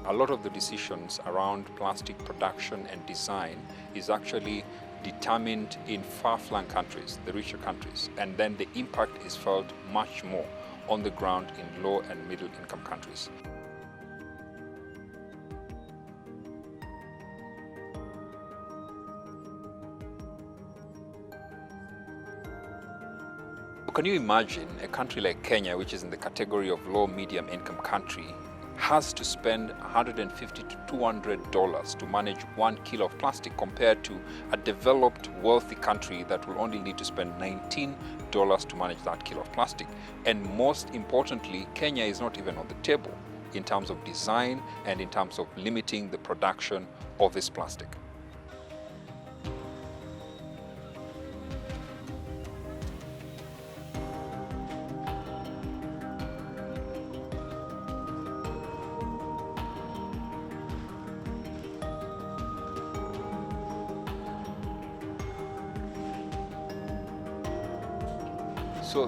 a lot of the decisions around plastic production and design is actually determined in far-flung countries, the richer countries, and then the impact is felt much more on the ground in low and middle income countries. Can you imagine a country like Kenya, which is in the category of low medium income country, has to spend $150 to $200 to manage 1 kilo of plastic, compared to a developed wealthy country that will only need to spend $19 to manage that kilo of plastic. And most importantly, Kenya is not even on the table in terms of design and in terms of limiting the production of this plastic.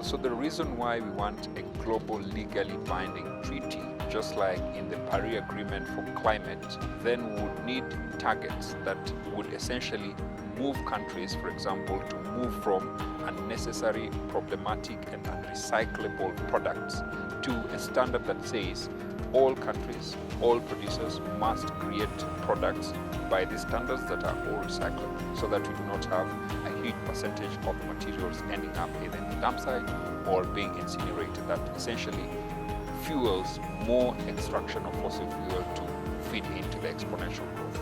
So the reason why we want a global legally binding treaty, just like in the Paris Agreement for climate, then we would need targets that would essentially move countries, for example, to move from unnecessary, problematic and unrecyclable products to a standard that says all countries, all producers must create products by the standards that are all recyclable, so that we do not have a huge percentage of the materials ending up either in the dump site or being incinerated, that essentially fuels more extraction of fossil fuel to feed into the exponential growth.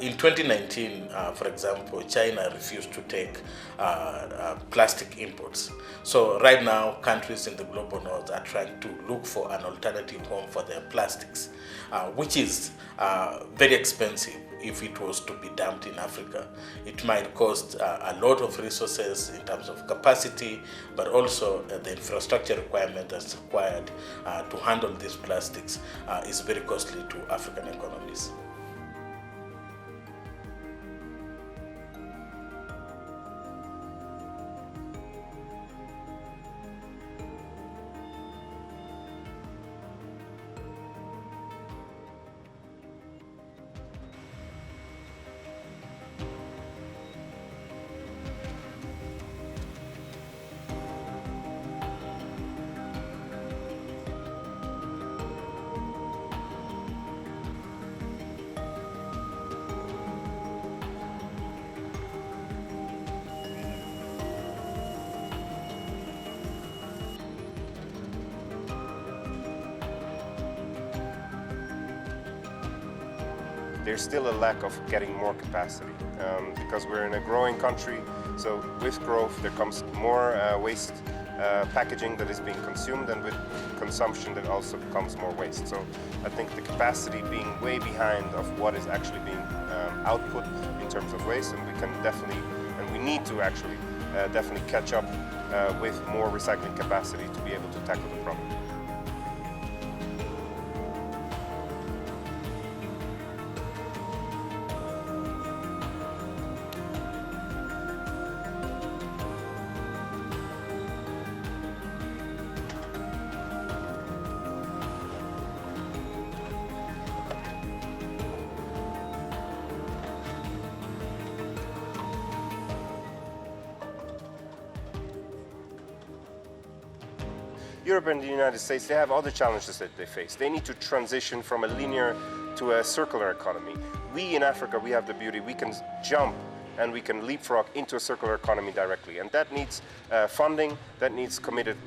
In 2019, for example, China refused to take plastic imports. So right now, countries in the global north are trying to look for an alternative home for their plastics, which is very expensive if it was to be dumped in Africa. It might cost a lot of resources in terms of capacity, but also the infrastructure requirement that's required to handle these plastics is very costly to African economies. There's still a lack of getting more capacity because we're in a growing country. So with growth, there comes more waste packaging that is being consumed, and with consumption, there also comes more waste. So I think the capacity being way behind of what is actually being output in terms of waste, and we can definitely, and we need to actually definitely catch up with more recycling capacity to be able to tackle the problem. Europe and the United States, they have other challenges that they face. They need to transition from a linear to a circular economy. We in Africa, we have the beauty, we can jump and we can leapfrog into a circular economy directly. And that needs funding, that needs committed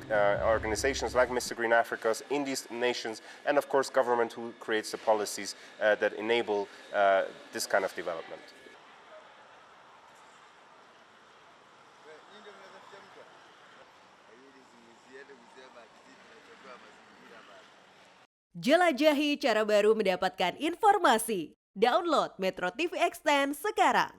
organizations like Mr. Green Africa's in these nations, and of course government who creates the policies that enable this kind of development. Jelajahi cara baru mendapatkan informasi. Download MetroTV Extend sekarang.